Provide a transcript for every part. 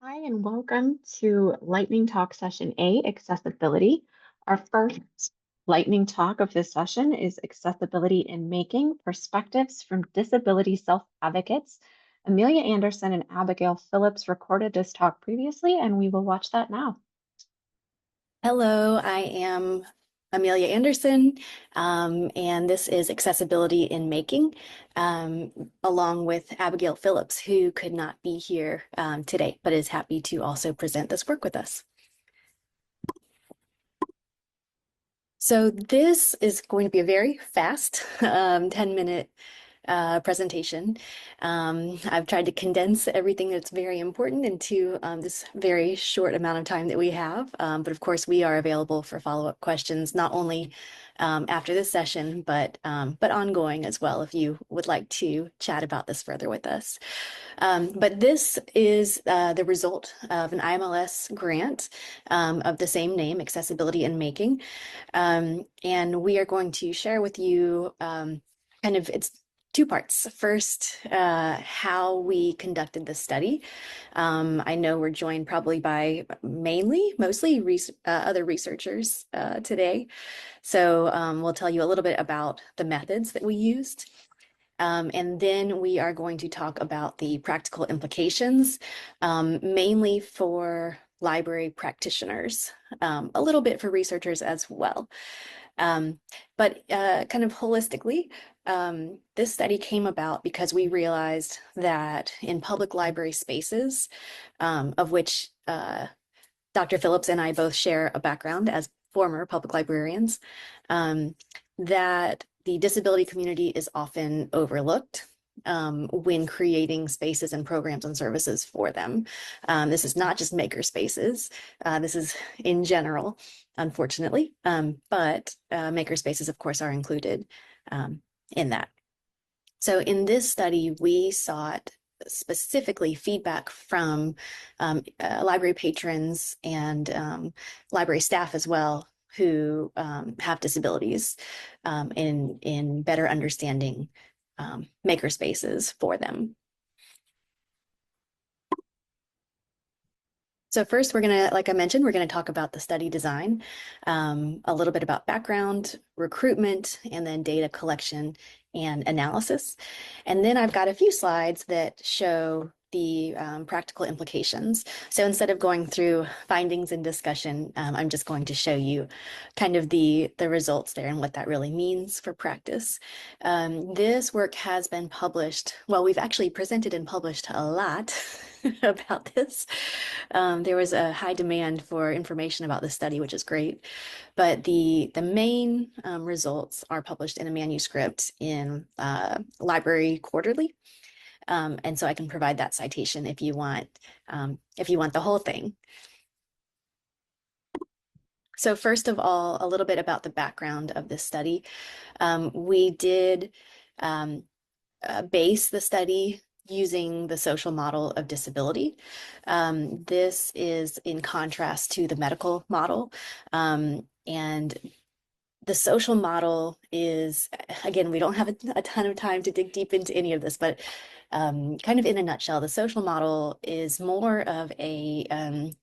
Hi, and welcome to Lightning Talk Session A, Accessibility. Our first lightning talk of this session is Accessibility in Making, Perspectives from Disability Self-Advocates. Amelia Anderson and Abigail Phillips recorded this talk previously, and we will watch that now. Hello, I am Amelia Anderson, and this is Accessibility in Making, along with Abigail Phillips, who could not be here today, but is happy to also present this work with us. So this is going to be a very fast 10-minute presentation. I've tried to condense everything that's very important into this very short amount of time that we have. But of course, we are available for follow-up questions, not only after this session, but ongoing as well, if you would like to chat about this further with us. But this is the result of an IMLS grant of the same name, Accessibility in Making. And we are going to share with you it's two parts. First, how we conducted the study. I know we're joined probably by mostly other researchers today. So we'll tell you a little bit about the methods that we used. And then we are going to talk about the practical implications, mainly for library practitioners, a little bit for researchers as well. But kind of holistically, this study came about because we realized that in public library spaces, of which Dr. Phillips and I both share a background as former public librarians, that the disability community is often overlooked when creating spaces and programs and services for them. This is not just Makerspaces. This is in general, unfortunately, but Makerspaces, of course, are included in that. So in this study, we sought specifically feedback from library patrons and library staff as well who have disabilities in better understanding Makerspaces for them. So first, we're going to, like I mentioned, we're going to talk about the study design, a little bit about background, recruitment, and then data collection and analysis. And then I've got a few slides that show the practical implications. So instead of going through findings and discussion, I'm just going to show you kind of the results there and what that really means for practice. This work has been published. Well, we've actually presented and published a lot about this. There was a high demand for information about the study, which is great. But the main results are published in a manuscript in Library Quarterly. And so I can provide that citation if you want the whole thing. So first of all, a little bit about the background of this study. We did base the study using the social model of disability. This is in contrast to the medical model. And the social model is, again, we don't have a ton of time to dig deep into any of this, but kind of in a nutshell, the social model is more of an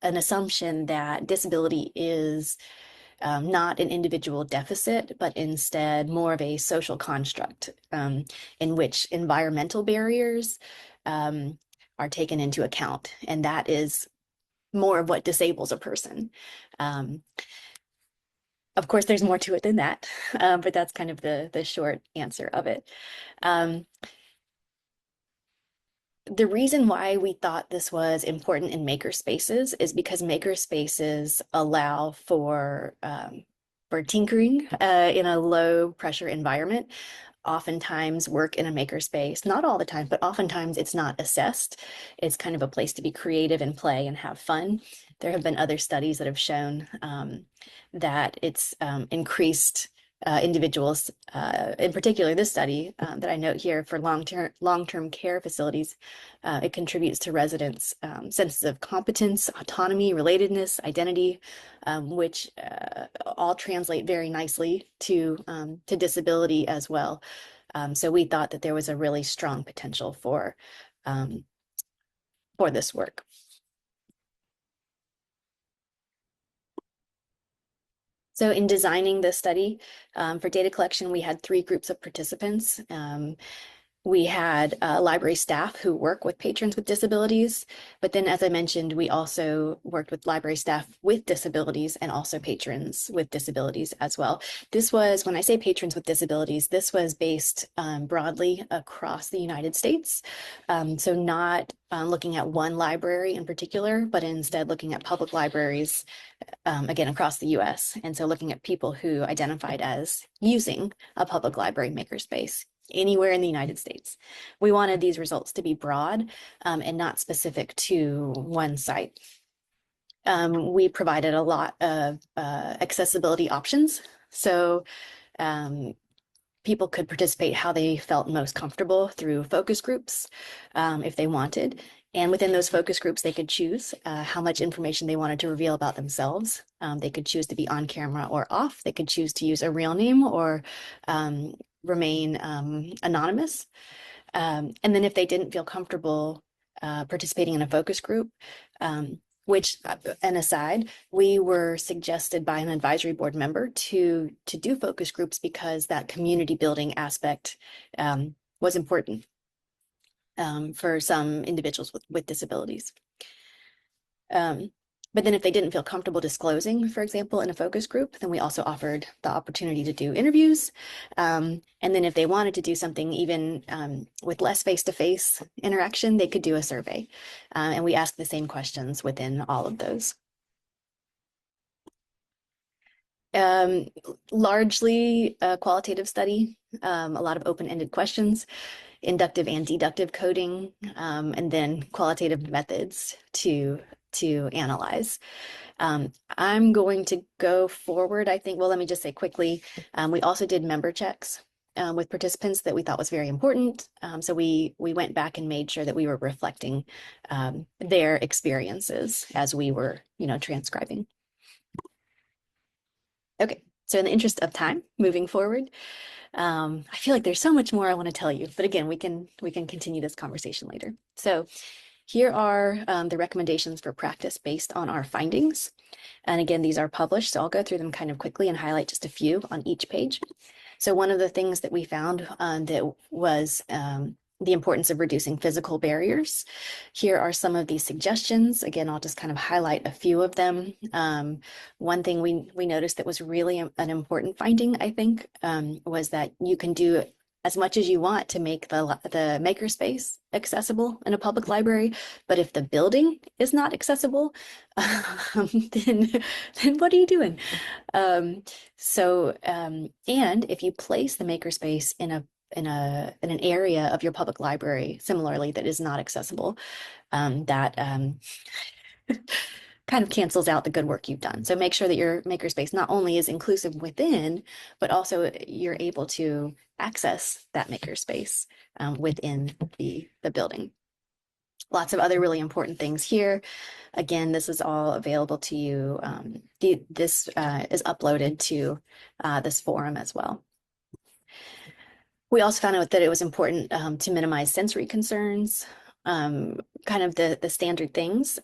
assumption that disability is not an individual deficit, but instead more of a social construct in which environmental barriers are taken into account. And that is more of what disables a person. Of course, there's more to it than that, but that's kind of the short answer of it. The reason why we thought this was important in makerspaces is because makerspaces allow for tinkering in a low pressure environment. Oftentimes work in a makerspace, not all the time, but oftentimes it's not assessed. It's kind of a place to be creative and play and have fun. There have been other studies that have shown that it's increased individuals, in particular this study that I note here for long-term care facilities, it contributes to residents' senses of competence, autonomy, relatedness, identity, which all translate very nicely to disability as well. So we thought that there was a really strong potential for for this work. So in designing this study for data collection, we had 3 groups of participants. We had library staff who work with patrons with disabilities, but then, as I mentioned, we also worked with library staff with disabilities and also patrons with disabilities as well. This was, when I say patrons with disabilities, this was based broadly across the United States. So not looking at one library in particular, but instead looking at public libraries, again, across the US. And so looking at people who identified as using a public library makerspace anywhere in the United States. We wanted these results to be broad and not specific to one site. We provided a lot of accessibility options. So people could participate how they felt most comfortable through focus groups if they wanted. And within those focus groups, they could choose how much information they wanted to reveal about themselves. They could choose to be on camera or off. They could choose to use a real name or remain anonymous. And then if they didn't feel comfortable participating in a focus group, which, an aside, we were suggested by an advisory board member to do focus groups because that community building aspect was important for some individuals with disabilities. But then if they didn't feel comfortable disclosing, for example, in a focus group, then we also offered the opportunity to do interviews. And then if they wanted to do something even with less face-to-face interaction, they could do a survey. And we asked the same questions within all of those. Largely a qualitative study, a lot of open-ended questions, inductive and deductive coding, and then qualitative methods to analyze. I'm going to go forward, I think. Well, let me just say quickly, we also did member checks with participants that we thought was very important. So we went back and made sure that we were reflecting their experiences as we were, transcribing. Okay, so in the interest of time, moving forward, I feel like there's so much more I want to tell you, but again, we can continue this conversation later. So here are the recommendations for practice based on our findings. And again, these are published, so I'll go through them kind of quickly and highlight just a few on each page. So one of the things that we found that was the importance of reducing physical barriers. Here are some of these suggestions. Again, I'll just kind of highlight a few of them. One thing we noticed that was really an important finding, I think, was that you can do as much as you want to make the makerspace accessible in a public library, but if the building is not accessible, then what are you doing? And if you place the makerspace in an area of your public library, similarly, that is not accessible, that kind of cancels out the good work you've done. So make sure that your makerspace not only is inclusive within, but also you're able to access that makerspace within the building. Lots of other really important things here. Again, this is all available to you. This is uploaded to this forum as well. We also found out that it was important to minimize sensory concerns, kind of the standard things.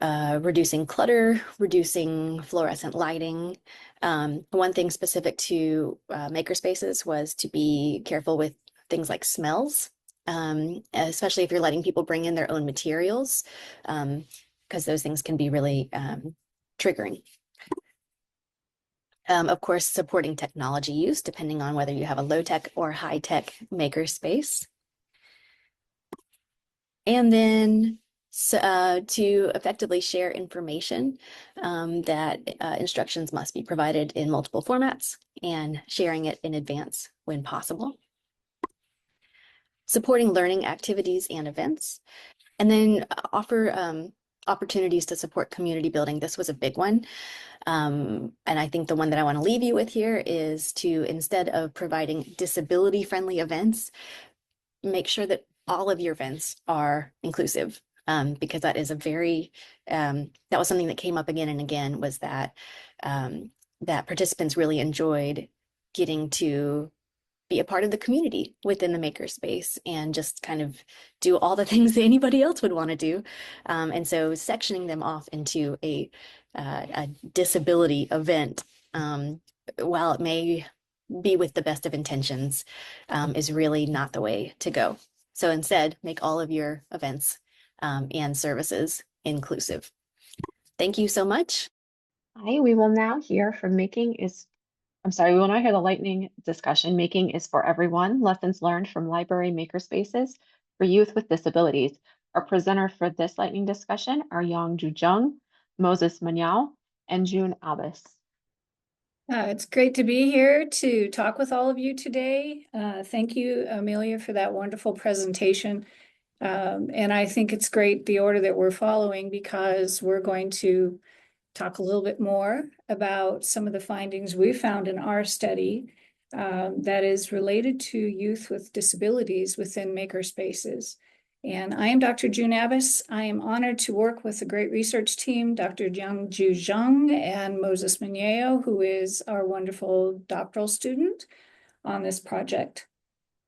Reducing clutter, reducing fluorescent lighting. One thing specific to makerspaces was to be careful with things like smells, especially if you're letting people bring in their own materials, because those things can be really triggering. Of course, supporting technology use, depending on whether you have a low-tech or high-tech makerspace. And then to effectively share information, that instructions must be provided in multiple formats and sharing it in advance when possible. Supporting learning activities and events, and then offer opportunities to support community building. This was a big one. And I think the one that I want to leave you with here is to, instead of providing disability-friendly events, make sure that all of your events are inclusive, because that is a very, that was something that came up again and again, was that that participants really enjoyed getting to be a part of the community within the makerspace and just kind of do all the things that anybody else would want to do. And so sectioning them off into a disability event, while it may be with the best of intentions, is really not the way to go. So instead, make all of your events and services inclusive. Thank you so much. Hi, we will now hear from we will now hear the lightning discussion. Making is for everyone. Lessons learned from library makerspaces for youth with disabilities. Our presenter for this lightning discussion are Yong JooYoung, Moses Munyao, and June Abbas. It's great to be here to talk with all of you today. Thank you, Amelia, for that wonderful presentation. And I think it's great the order that we're following, because we're going to talk a little bit more about some of the findings we found in our study that is related to youth with disabilities within makerspaces. And I am Dr. June Abbas. I am honored to work with a great research team, Dr. Jung and Moses Munyao, who is our wonderful doctoral student on this project.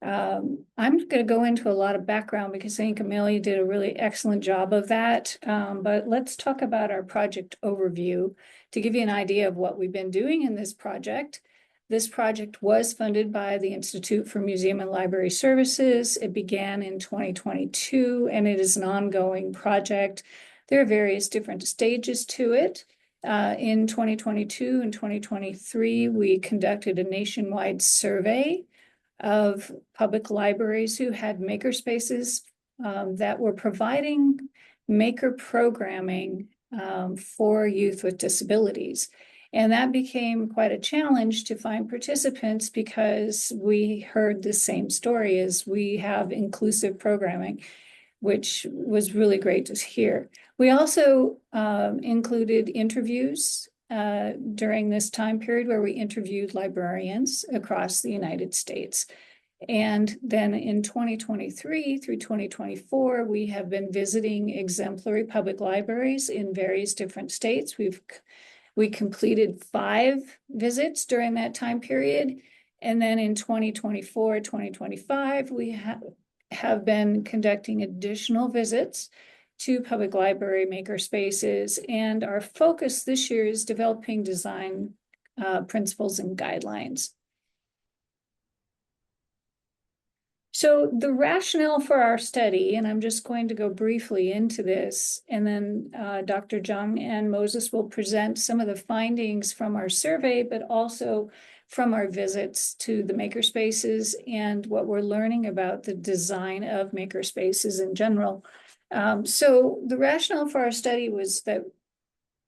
I'm going to go into a lot of background because I think Amelia did a really excellent job of that. But let's talk about our project overview to give you an idea of what we've been doing in this project. This project was funded by the Institute for Museum and Library Services. It began in 2022, and it is an ongoing project. There are various different stages to it. In 2022 and 2023, we conducted a nationwide survey of public libraries who had makerspaces that were providing maker programming for youth with disabilities. And that became quite a challenge to find participants, because we heard the same story as we have inclusive programming, which was really great to hear. We also included interviews during this time period, where we interviewed librarians across the United States. And then in 2023 through 2024, we have been visiting exemplary public libraries in various different states. We completed 5 visits during that time period. And then in 2024, 2025, we have been conducting additional visits to public library makerspaces. And our focus this year is developing design principles and guidelines. So the rationale for our study, and I'm just going to go briefly into this, and then Dr. Jung and Moses will present some of the findings from our survey, but also from our visits to the makerspaces and what we're learning about the design of makerspaces in general. So the rationale for our study was that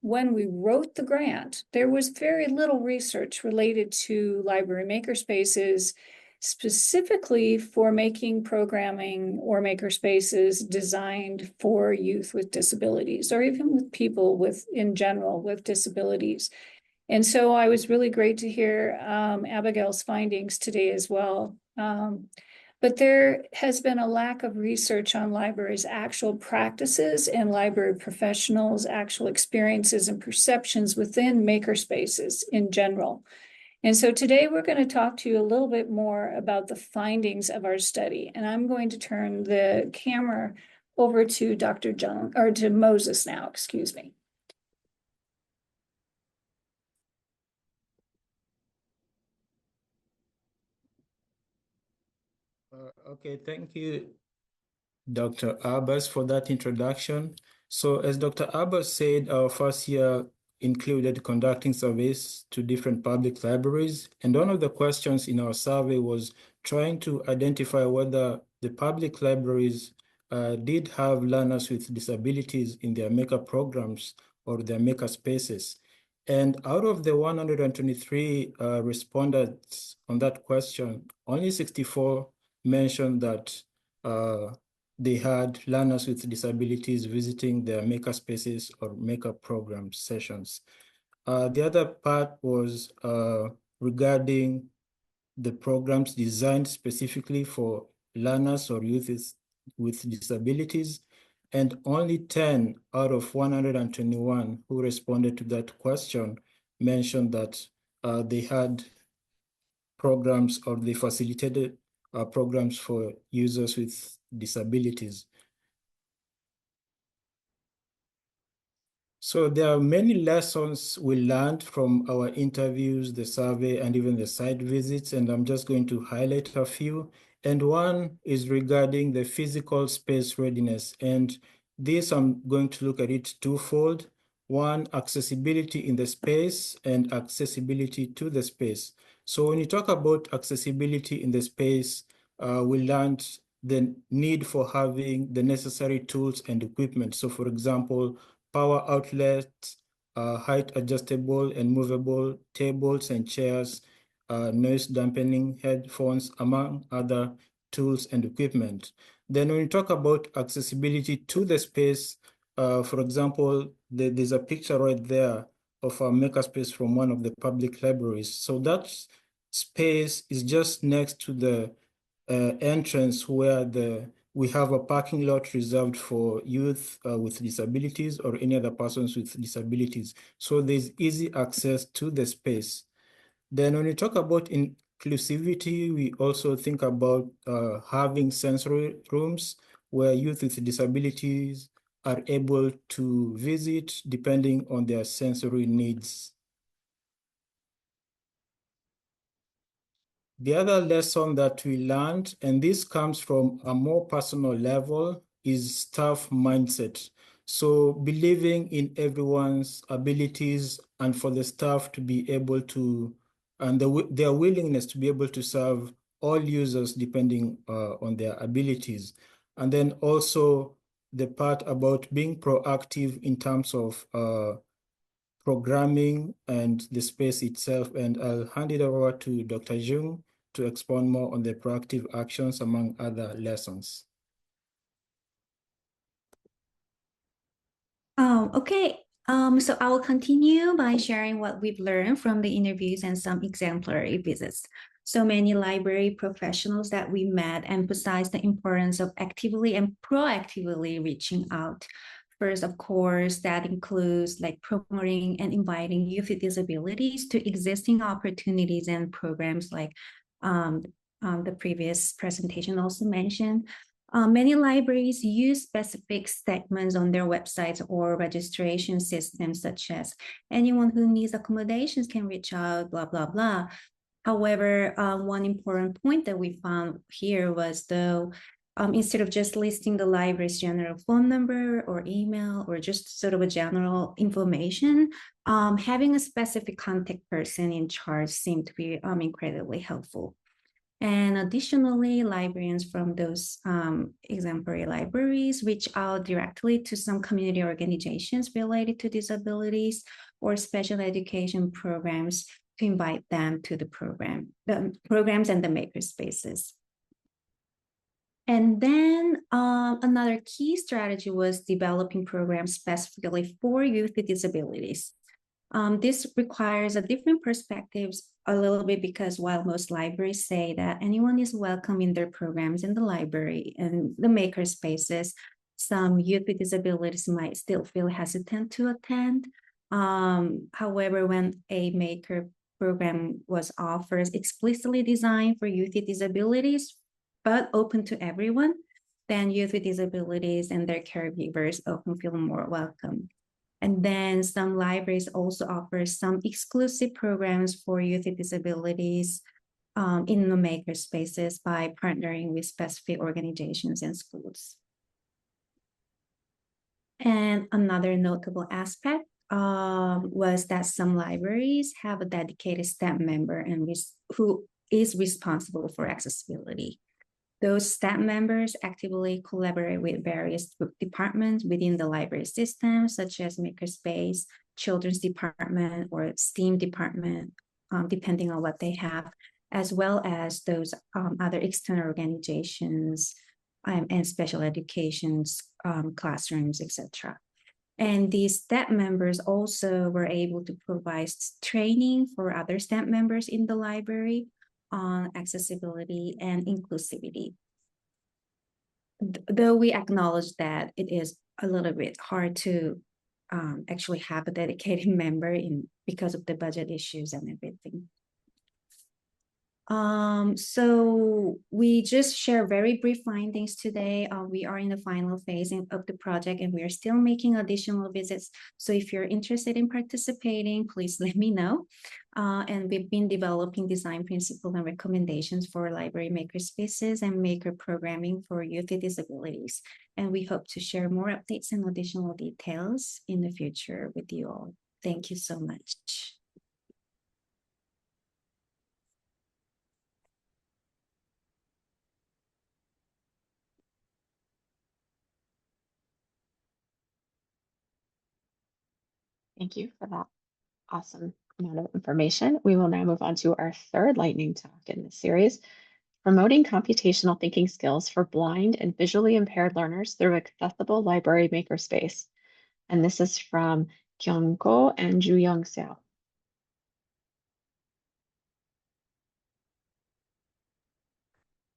when we wrote the grant, there was very little research related to library makerspaces, specifically for making programming or makerspaces designed for youth with disabilities, or even with people in general with disabilities. And so I was really great to hear Abigail's findings today as well. But there has been a lack of research on libraries' actual practices and library professionals' actual experiences and perceptions within makerspaces in general. And so today we're going to talk to you a little bit more about the findings of our study. And I'm going to turn the camera over to Dr. Jung, or to Moses now, excuse me. Okay, thank you, Dr. Abbas, for that introduction. So as Dr. Abbas said, our first year included conducting surveys to different public libraries. And one of the questions in our survey was trying to identify whether the public libraries did have learners with disabilities in their maker programs or their maker spaces. And out of the 123 respondents on that question, only 64 mentioned that they had learners with disabilities visiting their makerspaces or maker program sessions. The other part was regarding the programs designed specifically for learners or youth with disabilities, and only 10 out of 121 who responded to that question mentioned that they had programs or the facilitated programs for users with disabilities. So there are many lessons we learned from our interviews, the survey, and even the site visits, and I'm just going to highlight a few. And one is regarding the physical space readiness. And this, I'm going to look at it twofold. One, accessibility in the space and accessibility to the space. So when you talk about accessibility in the space, we learned the need for having the necessary tools and equipment. So for example, power outlets, height adjustable and movable tables and chairs, noise dampening headphones, among other tools and equipment. Then when you talk about accessibility to the space, for example, there's a picture right there of a makerspace from one of the public libraries. So that space is just next to the entrance where we have a parking lot reserved for youth with disabilities or any other persons with disabilities. So there's easy access to the space. Then when we talk about inclusivity, we also think about having sensory rooms where youth with disabilities are able to visit depending on their sensory needs. The other lesson that we learned, and this comes from a more personal level, is staff mindset. So believing in everyone's abilities and for the staff to be able to, and their willingness to be able to serve all users depending on their abilities. And then also the part about being proactive in terms of programming and the space itself. And I'll hand it over to Dr. Jung to expand more on the proactive actions among other lessons. Okay, so I will continue by sharing what we've learned from the interviews and some exemplary visits. So many library professionals that we met emphasized the importance of actively and proactively reaching out. First, of course, that includes like promoting and inviting youth with disabilities to existing opportunities and programs like the previous presentation also mentioned. Many libraries use specific segments on their websites or registration systems, such as anyone who needs accommodations can reach out, blah, blah, blah. However, one important point that we found here was though, instead of just listing the library's general phone number or email or just sort of a general information, having a specific contact person in charge seemed to be incredibly helpful. And additionally, librarians from those exemplary libraries reach out directly to some community organizations related to disabilities or special education programs to invite them to the programs and the makerspaces. And then another key strategy was developing programs specifically for youth with disabilities. This requires a different perspectives a little bit because while most libraries say that anyone is welcome in their programs in the library and the makerspaces, some youth with disabilities might still feel hesitant to attend. However, when a maker program was offered explicitly designed for youth with disabilities, but open to everyone, then youth with disabilities and their caregivers often feel more welcome. And then some libraries also offer some exclusive programs for youth with disabilities in the makerspaces by partnering with specific organizations and schools. And another notable aspect was that some libraries have a dedicated staff member and who is responsible for accessibility. Those staff members actively collaborate with various departments within the library system, such as Makerspace, Children's Department, or STEAM Department, depending on what they have, as well as those other external organizations and special education classrooms, etc. And these staff members also were able to provide training for other staff members in the library on accessibility and inclusivity. Though we acknowledge that it is a little bit hard to actually have a dedicated member because of the budget issues and everything. So we just share very brief findings today. We are in the final phase of the project and we are still making additional visits. So if you're interested in participating, please let me know. And we've been developing design principles and recommendations for library makerspaces and maker programming for youth with disabilities. And we hope to share more updates and additional details in the future with you all. Thank you so much. Thank you for that awesome amount of information. We will now move on to our third lightning talk in this series, promoting computational thinking skills for blind and visually impaired learners through accessible library makerspace. And this is from Kyungwon and JooYoung.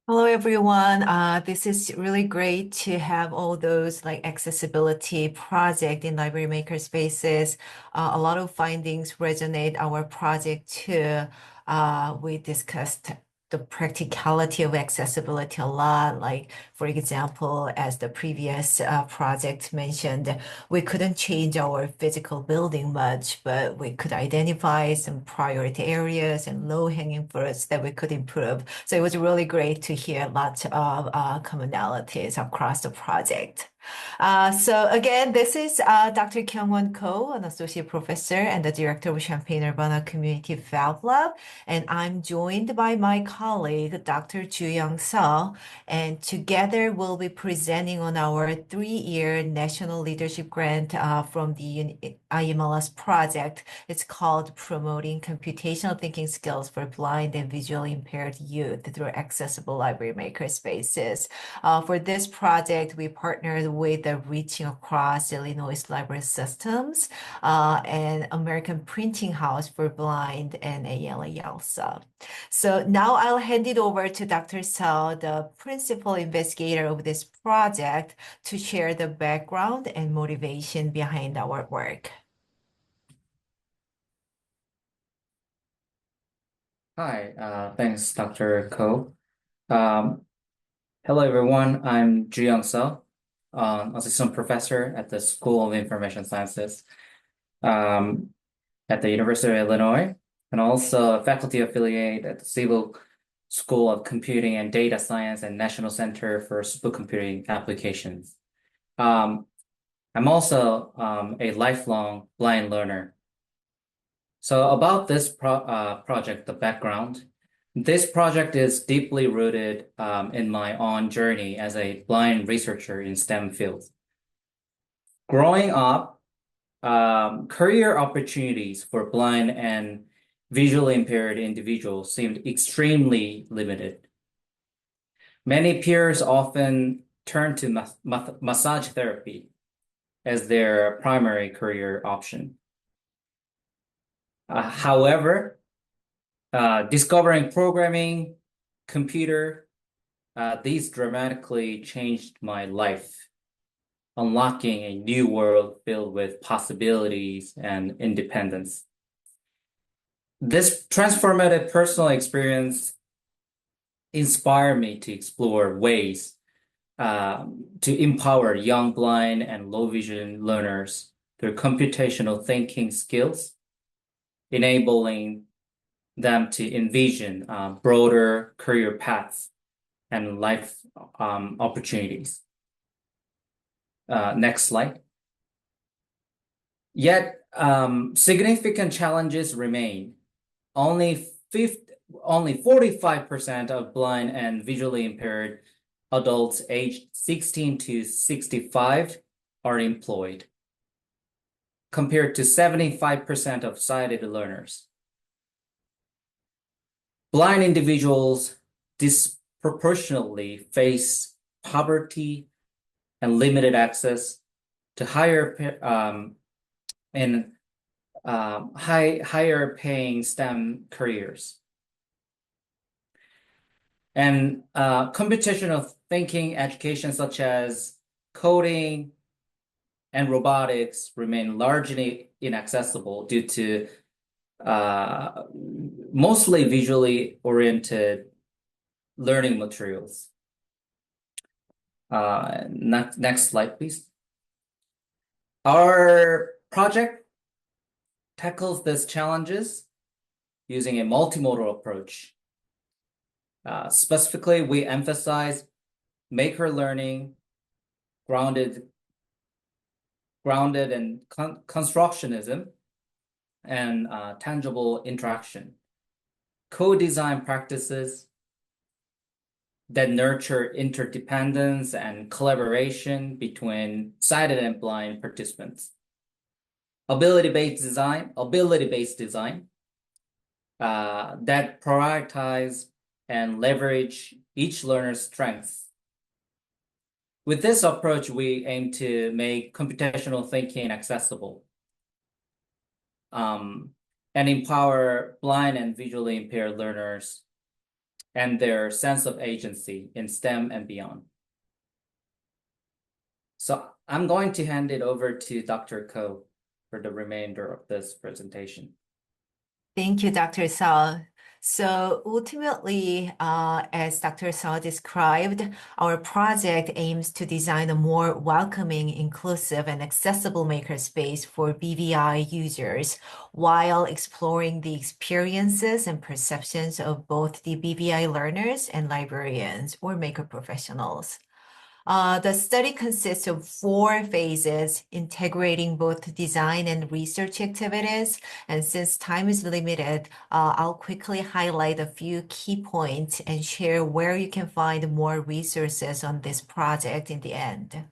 Hello, everyone. This is really great to have all those like accessibility project in library makerspaces. A lot of findings resonate our project too. We discussed the practicality of accessibility a lot. Like, for example, as the previous project mentioned, we couldn't change our physical building much, but we could identify some priority areas and low-hanging fruits that we could improve. So it was really great to hear lots of commonalities across the project. So again, this is Dr. Kyungwon Ko, an associate professor and the director of Champaign-Urbana Community Fab Lab. And I'm joined by my colleague, Dr. JooYoung, and together we'll be presenting on our 3-year national leadership grant from the IMLS project. It's called Promoting Computational Thinking Skills for Blind and Visually Impaired Youth through Accessible Library Makerspaces. For this project, we partnered with the Reaching Across Illinois Library Systems and American Printing House for Blind and ALA. So now I'll hand it over to Dr. Seo, the principal investigator of this project, to share the background and motivation behind our work. Hi, thanks, Dr. Ko. Hello, everyone. I'm JooYoung Seo, assistant professor at the School of Information Sciences at the University of Illinois, and also a faculty affiliate at the Civil School of Computing and Data Science and National Center for Supercomputing Applications. I'm also a lifelong blind learner. So about this project, the background. This project is deeply rooted in my own journey as a blind researcher in STEM fields. Growing up, career opportunities for blind and visually impaired individuals seemed extremely limited. Many peers often turn to massage therapy as their primary career option. However, discovering programming, computer, these dramatically changed my life, unlocking a new world filled with possibilities and independence. This transformative personal experience inspired me to explore ways to empower young blind and low vision learners through computational thinking skills, enabling them to envision broader career paths and life opportunities. Next slide. Yet, significant challenges remain. Only 45% of blind and visually impaired adults aged 16 to 65 are employed, compared to 75% of sighted learners. Blind individuals disproportionately face poverty and limited access to higher paying STEM careers. And computational thinking education such as coding and robotics remain largely inaccessible due to mostly visually oriented learning materials. Next slide, please. Our project tackles these challenges using a multimodal approach. Specifically, we emphasize maker learning, grounded in constructionism and tangible interaction, co-design practices that nurture interdependence and collaboration between sighted and blind participants. Ability-based design that prioritize and leverage each learner's strengths. With this approach, we aim to make computational thinking accessible and empower blind and visually impaired learners and their sense of agency in STEM and beyond. So I'm going to hand it over to Dr. Ko for the remainder of this presentation. Thank you, Dr. Sao. So ultimately, as Dr. Sao described, our project aims to design a more welcoming, inclusive, and accessible makerspace for BVI users while exploring the experiences and perceptions of both the BVI learners and librarians or maker professionals. The study consists of 4 phases, integrating both design and research activities. And since time is limited, I'll quickly highlight a few key points and share where you can find more resources on this project in the end.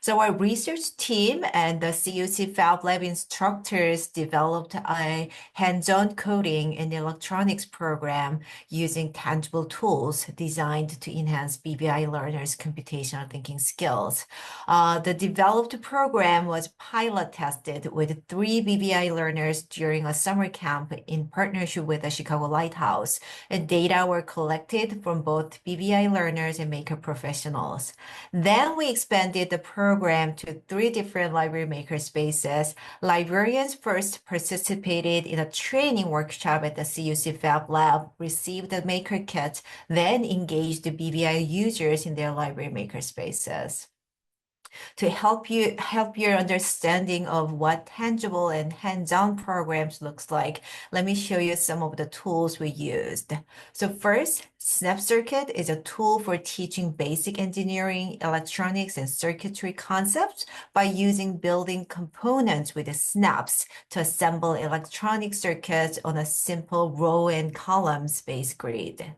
So our research team and the CUC Fab Lab instructors developed a hands-on coding and electronics program using tangible tools designed to enhance BVI learners' computational thinking skills. The developed program was pilot tested with 3 BVI learners during a summer camp in partnership with the Chicago Lighthouse, and data were collected from both BVI learners and maker professionals. Then we expanded the program to 3 different library makerspaces. Librarians first participated in a training workshop at the CUC Fab Lab, received a maker kit, then engaged the BVI users in their library makerspaces. To help your understanding of what tangible and hands-on programs looks like, let me show you some of the tools we used. So first, Snap Circuit is a tool for teaching basic engineering, electronics, and circuitry concepts by using building components with the snaps to assemble electronic circuits on a simple row and column space grid.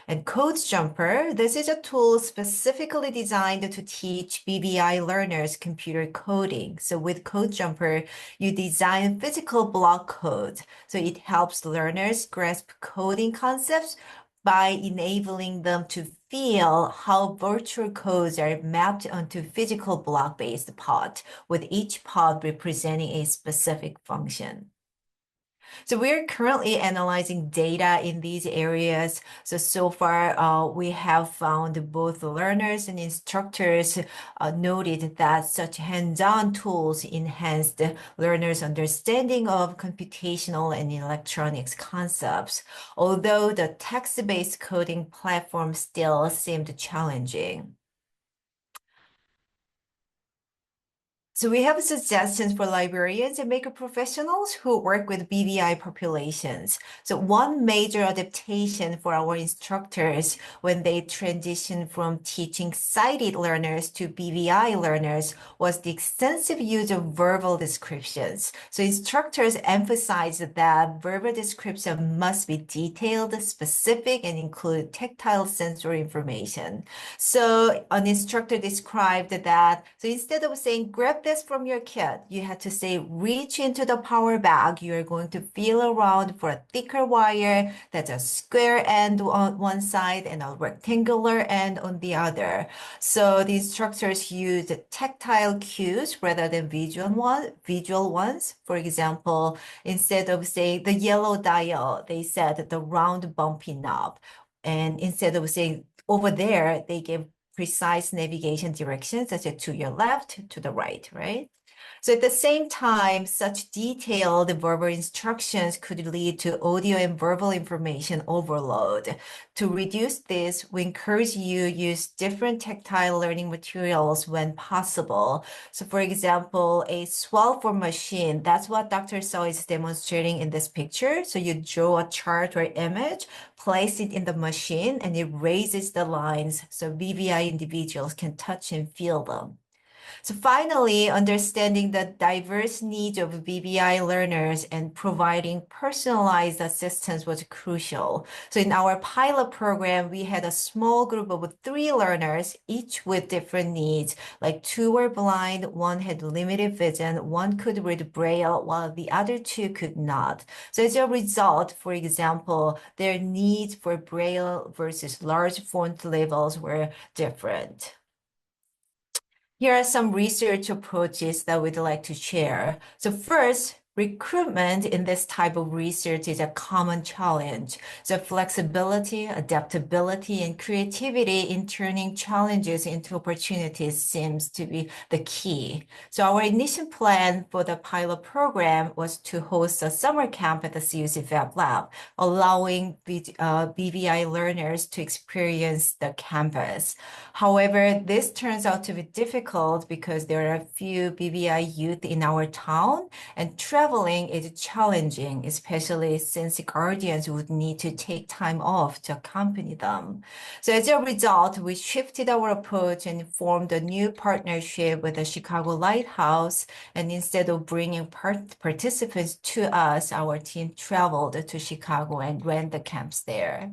And Code Jumper, this is a tool specifically designed to teach BVI learners computer coding. So with Code Jumper, you design physical block code. So it helps learners grasp coding concepts by enabling them to feel how virtual codes are mapped onto physical block-based pod, with each pod representing a specific function. So we're currently analyzing data in these areas. So far, we have found both learners and instructors noted that such hands-on tools enhance the learners' understanding of computational and electronics concepts, although the text-based coding platform still seemed challenging. So we have suggestions for librarians and maker professionals who work with BVI populations. So one major adaptation for our instructors when they transitioned from teaching sighted learners to BVI learners was the extensive use of verbal descriptions. So instructors emphasized that verbal description must be detailed, specific, and include tactile sensory information. So an instructor described that, so instead of saying, grab this from your kit, you had to say, reach into the power bag. You're going to feel around for a thicker wire that's a square end on one side and a rectangular end on the other. So the instructors used tactile cues rather than visual ones. For example, instead of saying the yellow dial, they said the round bumpy knob. And instead of saying over there, they gave precise navigation directions, such as to your left, to the right, right? So at the same time, such detailed verbal instructions could lead to audio and verbal information overload. To reduce this, we encourage you use different tactile learning materials when possible. So for example, a swell for machine, that's what Dr. So is demonstrating in this picture. So you draw a chart or image, place it in the machine, and it raises the lines so VVI individuals can touch and feel them. So finally, understanding the diverse needs of VBI learners and providing personalized assistance was crucial. So in our pilot program, we had a small group of 3 learners, each with different needs, like 2 were blind, 1 had limited vision, 1 could read Braille, while the other 2 could not. So as a result, for example, their needs for Braille versus large font levels were different. Here are some research approaches that we'd like to share. So first, recruitment in this type of research is a common challenge. So flexibility, adaptability, and creativity in turning challenges into opportunities seems to be the key. So our initial plan for the pilot program was to host a summer camp at the CUC Fab Lab, allowing BVI learners to experience the campus. However, this turns out to be difficult because there are few BVI youth in our town, and traveling is challenging, especially since guardians would need to take time off to accompany them. So as a result, we shifted our approach and formed a new partnership with the Chicago Lighthouse. And instead of bringing participants to us, our team traveled to Chicago and ran the camps there.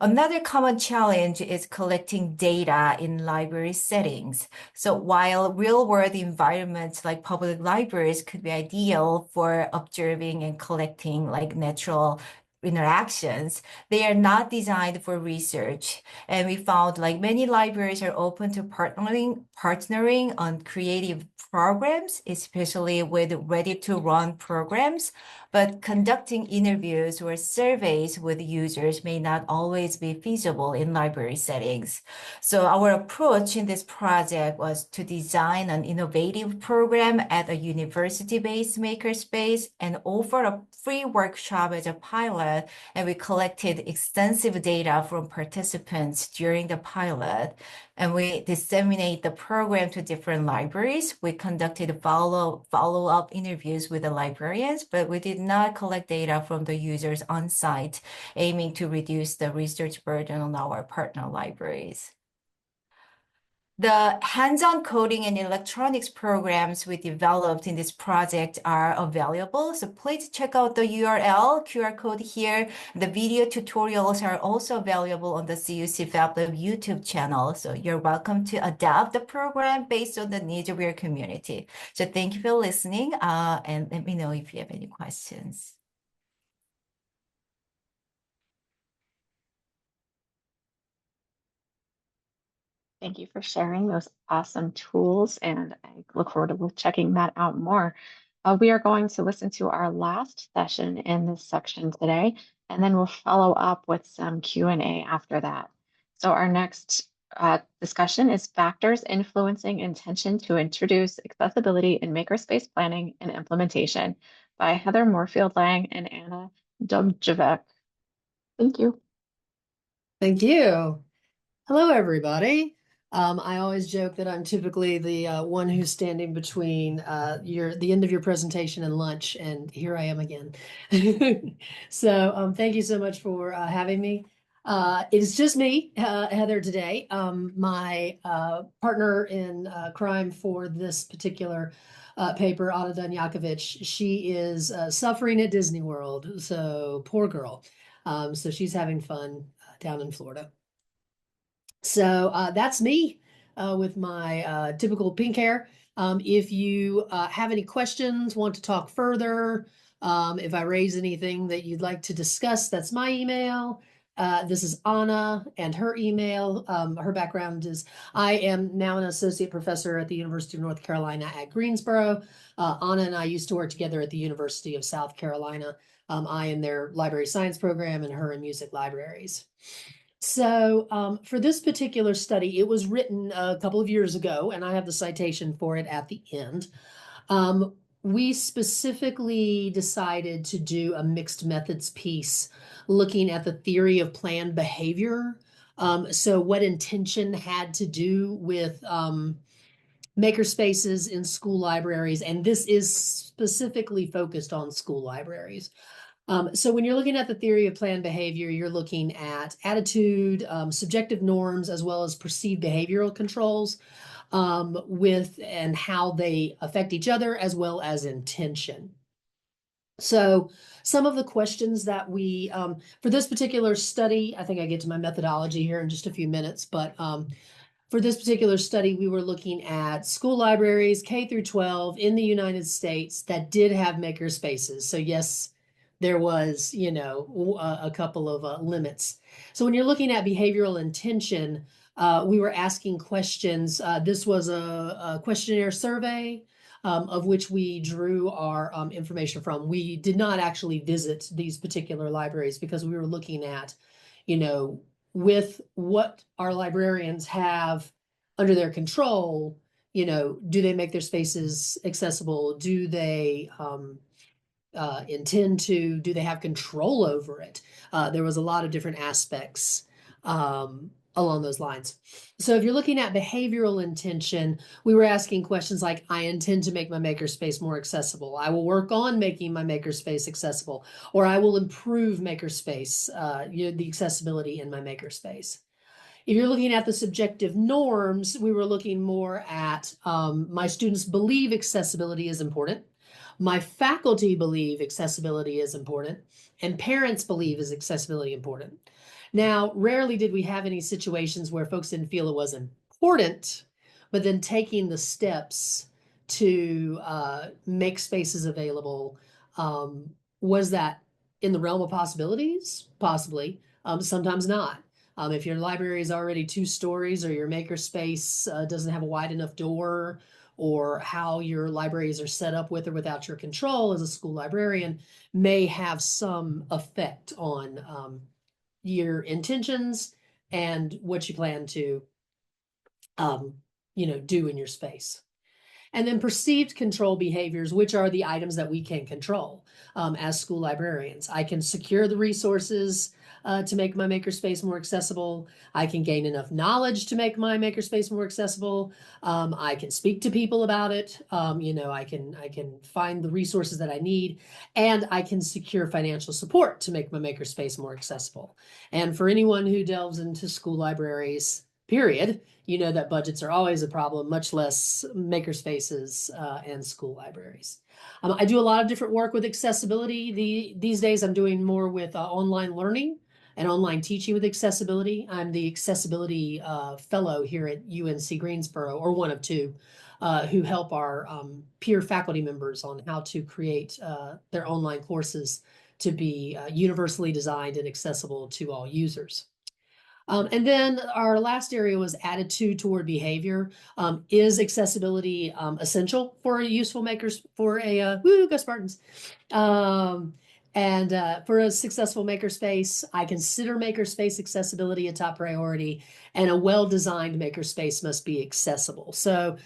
Another common challenge is collecting data in library settings. So while real-world environments like public libraries could be ideal for observing and collecting like natural interactions, they are not designed for research. And we found like many libraries are open to partnering on creative programs, especially with ready-to-run programs, but conducting interviews or surveys with users may not always be feasible in library settings. So our approach in this project was to design an innovative program at a university-based makerspace and offer a free workshop as a pilot, and we collected extensive data from participants during the pilot, and we disseminate the program to different libraries. We conducted follow-up interviews with the librarians, but we did not collect data from the users on site, aiming to reduce the research burden on our partner libraries. The hands-on coding and electronics programs we developed in this project are available. So please check out the URL, QR code here. The video tutorials are also available on the CUC Fab Lab YouTube channel. So you're welcome to adapt the program based on the needs of your community. So thank you for listening, and let me know if you have any questions. Thank you for sharing those awesome tools, and I look forward to checking that out more. We are going to listen to our last session in this section today, and then we'll follow up with some Q&A after that. So our next discussion is Factors Influencing Intention to Introduce Accessibility in Makerspace Planning and Implementation by Heather Moorefield-Lang and Anna Dubnjakovic. Thank you. Thank you. Hello, everybody. I always joke that I'm typically the one who's standing between the end of your presentation and lunch, and here I am again. So thank you so much for having me. It is just me, Heather, today. My partner in crime for this particular paper, Dubnjakovic, she is suffering at Disney World, so poor girl. So she's having fun down in Florida. So that's me with my typical pink hair. If you have any questions, want to talk further, if I raise anything that you'd like to discuss, that's my email. This is Anna and her email. Her background is, I am now an associate professor at the University of North Carolina at Greensboro. Anna and I used to work together at the University of South Carolina. I in their library science program and her in music libraries. So for this particular study, it was written a couple of years ago, and I have the citation for it at the end. We specifically decided to do a mixed methods piece looking at the theory of planned behavior. So what intention had to do with makerspaces in school libraries, and this is specifically focused on school libraries. So when you're looking at the theory of planned behavior, you're looking at attitude, subjective norms, as well as perceived behavioral controls with and how they affect each other, as well as intention. So some of the questions that we, for this particular study, I think I get to my methodology here in just a few minutes, but for this particular study, we were looking at school libraries, K through 12 in the United States that did have makerspaces. So yes, there was, you know, a couple of limits. So when you're looking at behavioral intention, we were asking questions. This was a questionnaire survey of which we drew our information from. We did not actually visit these particular libraries because we were looking at, you know, with what our librarians have under their control, you know, do they make their spaces accessible? Do they intend to, do they have control over it? There was a lot of different aspects along those lines. So if you're looking at behavioral intention, we were asking questions like, I intend to make my makerspace more accessible. I will work on making my makerspace accessible, or I will improve makerspace, the accessibility in my makerspace. If you're looking at the subjective norms, we were looking more at my students believe accessibility is important. My faculty believe accessibility is important, and parents believe is accessibility important. Now, rarely did we have any situations where folks didn't feel it was important, but then taking the steps to make spaces available, was that in the realm of possibilities? Possibly, sometimes not. If your library is already 2 stories or your makerspace doesn't have a wide enough door, or how your libraries are set up with or without your control as a school librarian may have some effect on your intentions and what you plan to, do in your space. And then perceived control behaviors, which are the items that we can control as school librarians. I can secure the resources to make my makerspace more accessible. I can gain enough knowledge to make my makerspace more accessible. I can speak to people about it. I can find the resources that I need, and I can secure financial support to make my makerspace more accessible. And for anyone who delves into school libraries, period, you know that budgets are always a problem, much less makerspaces and school libraries. I do a lot of different work with accessibility. These days I'm doing more with online learning and online teaching with accessibility. I'm the accessibility fellow here at UNC Greensboro, or one of 2, who help our peer faculty members on how to create their online courses to be universally designed and accessible to all users. And then our last area was attitude toward behavior. Is accessibility essential for useful makers, for a, go Spartans. For a successful makerspace, I consider makerspace accessibility a top priority, and a well-designed makerspace must be accessible. So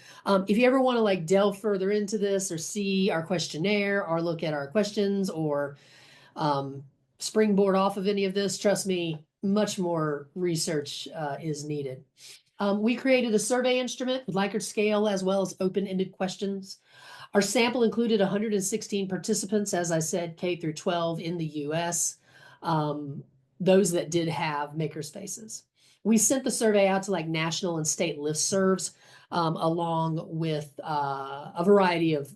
if you ever want to like delve further into this, or see our questionnaire, or look at our questions, or springboard off of any of this, trust me, much more research is needed. We created a survey instrument with Likert scale as well as open-ended questions. Our sample included 116 participants, as I said, K through 12 in the US, those that did have makerspaces. We sent the survey out to like national and state listservs, along with a variety of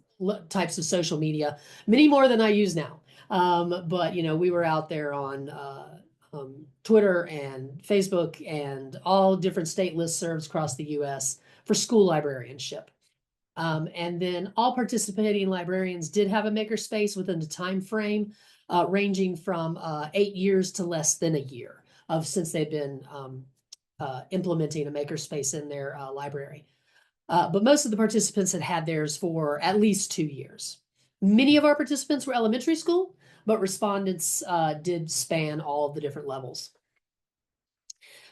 types of social media, many more than I use now. But we were out there on Twitter and Facebook and all different state listservs across the US for school librarianship. And then all participating librarians did have a makerspace within the time frame ranging from 8 years to less than a year since they've been implementing a makerspace in their library. But most of the participants had theirs for at least 2 years. Many of our participants were elementary school, but respondents did span all of the different levels.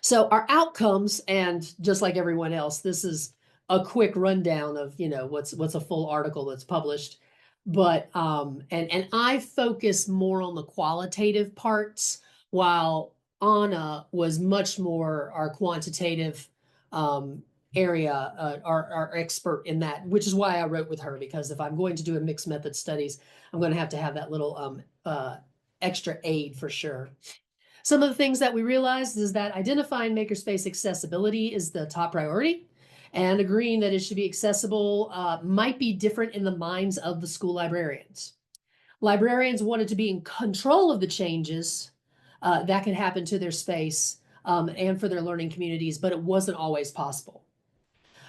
So our outcomes, and just like everyone else, this is a quick rundown of, what's a full article that's published. But and I focus more on the qualitative parts, while Anna was much more our quantitative area, our expert in that, which is why I wrote with her, because if I'm going to do a mixed method studies, I'm going to have that little extra aid for sure. Some of the things that we realized is that identifying makerspace accessibility is the top priority, and agreeing that it should be accessible might be different in the minds of the school librarians. Librarians wanted to be in control of the changes that can happen to their space and for their learning communities, but it wasn't always possible.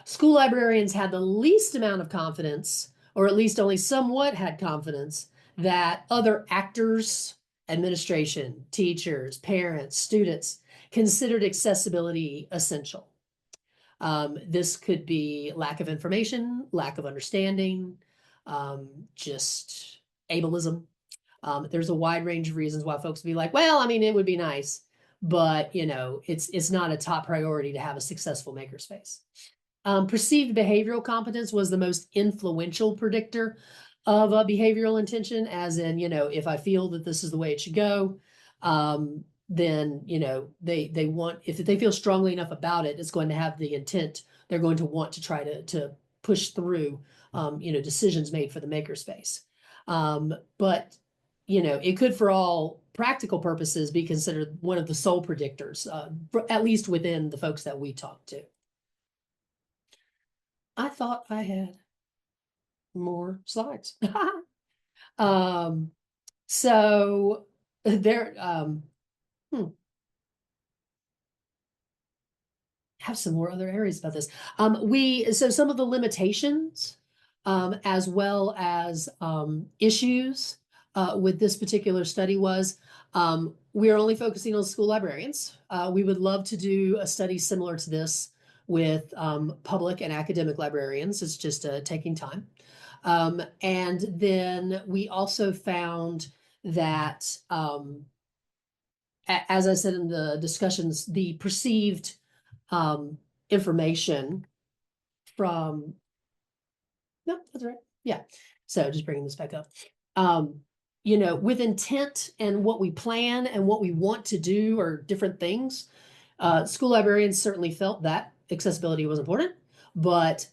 School librarians had the least amount of confidence, or at least only somewhat had confidence, that other actors, administration, teachers, parents, students, considered accessibility essential. This could be lack of information, lack of understanding, just ableism. There's a wide range of reasons why folks would be like, well, I mean, it would be nice, but it's not a top priority to have a successful makerspace. Perceived behavioral competence was the most influential predictor of behavioral intention, as in, if I feel that this is the way it should go, then, they want, if they feel strongly enough about it, it's going to have the intent. They're going to want to try to push through, decisions made for the makerspace. But, it could, for all practical purposes, be considered one of the sole predictors, at least within the folks that we talked to. I thought I had more slides. So there, have some more other areas about this. So some of the limitations, as well as issues with this particular study was, we are only focusing on school librarians. We would love to do a study similar to this with public and academic librarians. It's just taking time. And then we also found that, as I said in the discussions, the perceived information from, no, that's right. Yeah. So just bringing this back up. With intent and what we plan and what we want to do are different things. School librarians certainly felt that accessibility was important, but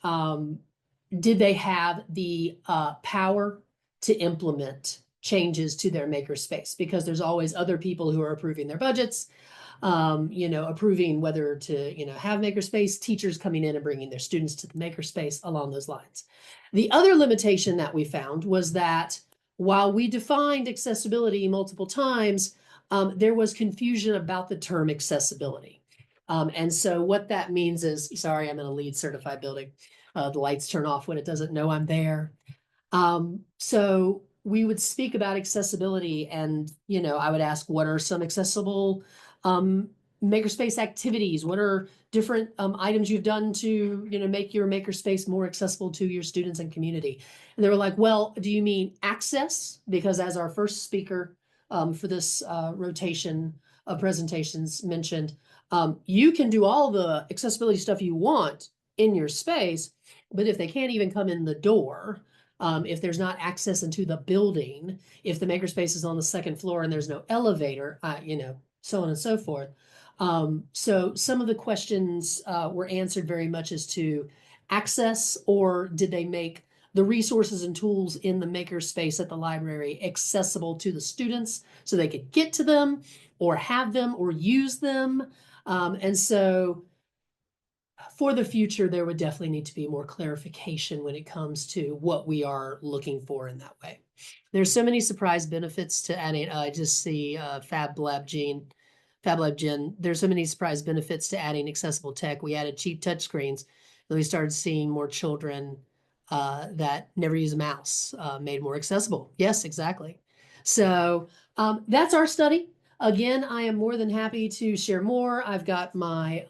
did they have the power to implement changes to their makerspace? Because there's always other people who are approving their budgets, approving whether to, have makerspace, teachers coming in and bringing their students to the makerspace, along those lines. The other limitation that we found was that while we defined accessibility multiple times, there was confusion about the term accessibility. And so what that means is, sorry, I'm in a LEED certified building. The lights turn off when it doesn't know I'm there. So we would speak about accessibility, and, I would ask, what are some accessible makerspace activities? What are different items you've done to, make your makerspace more accessible to your students and community? And they were like, well, do you mean access? Because as our first speaker for this rotation of presentations mentioned, you can do all the accessibility stuff you want in your space, but if they can't even come in the door, if there's not access into the building, if the makerspace is on the second floor and there's no elevator, so on and so forth. So some of the questions were answered very much as to access, or did they make the resources and tools in the makerspace at the library accessible to the students so they could get to them or have them or use them. And so for the future, there would definitely need to be more clarification when it comes to what we are looking for in that way. There's so many surprise benefits to adding. I just see Fab Lab Jen. There's so many surprise benefits to adding accessible tech. We added cheap touchscreens, and we started seeing more children that never use a mouse made more accessible. Yes, exactly. So that's our study. Again, I am more than happy to share more. I've got my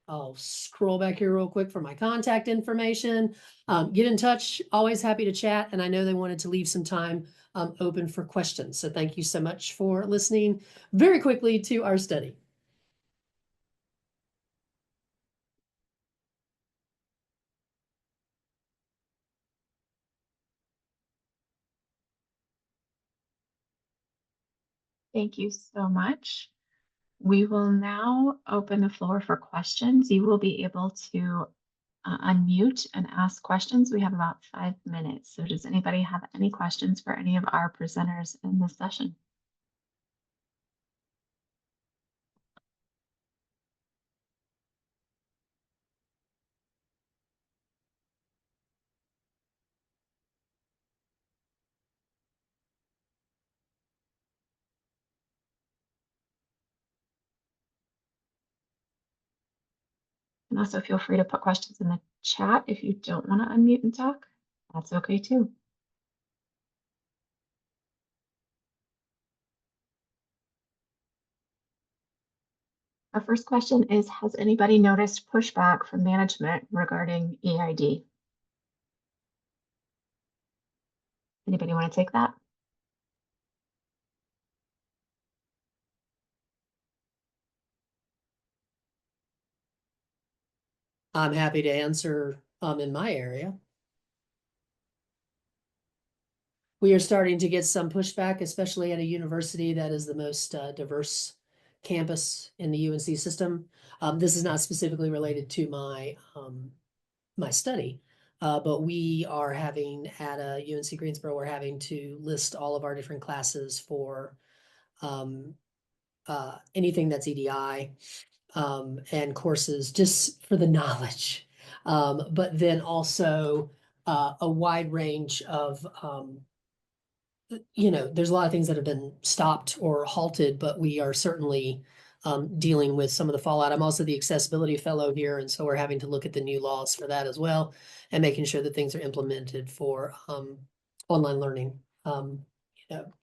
I'll scroll back here real quick for my contact information. Get in touch, always happy to chat. And I know they wanted to leave some time open for questions. So thank you so much for listening very quickly to our study. Thank you so much. We will now open the floor for questions. You will be able to unmute and ask questions. We have about 5 minutes. So does anybody have any questions for any of our presenters in this session? And also feel free to put questions in the chat if you don't want to unmute and talk. That's okay too. Our first question is, has anybody noticed pushback from management regarding EID? Anybody want to take that? I'm happy to answer in my area. We are starting to get some pushback, especially at a university that is the most diverse campus in the UNC system. This is not specifically related to my my study, but we are having at UNC Greensboro, we're having to list all of our different classes for anything that's EDI and courses just for the knowledge. But then also a wide range of there's a lot of things that have been stopped or halted, but we are certainly dealing with some of the fallout. I'm also the accessibility fellow here, and so we're having to look at the new laws for that as well, and making sure that things are implemented for online learning.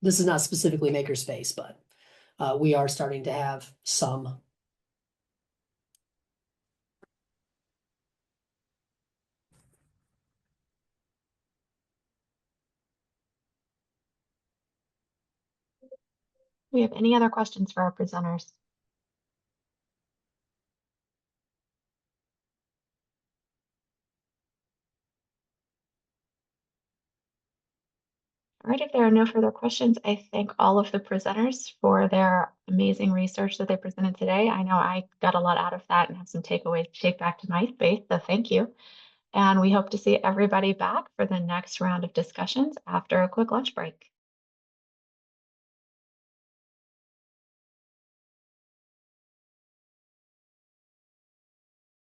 This is not specifically Makerspace, but we are starting to have some. We have any other questions for our presenters? All right, if there are no further questions, I thank all of the presenters for their amazing research that they presented today. I know I got a lot out of that and have some takeaways to take back to my space, so thank you. And we hope to see everybody back for the next round of discussions after a quick lunch break.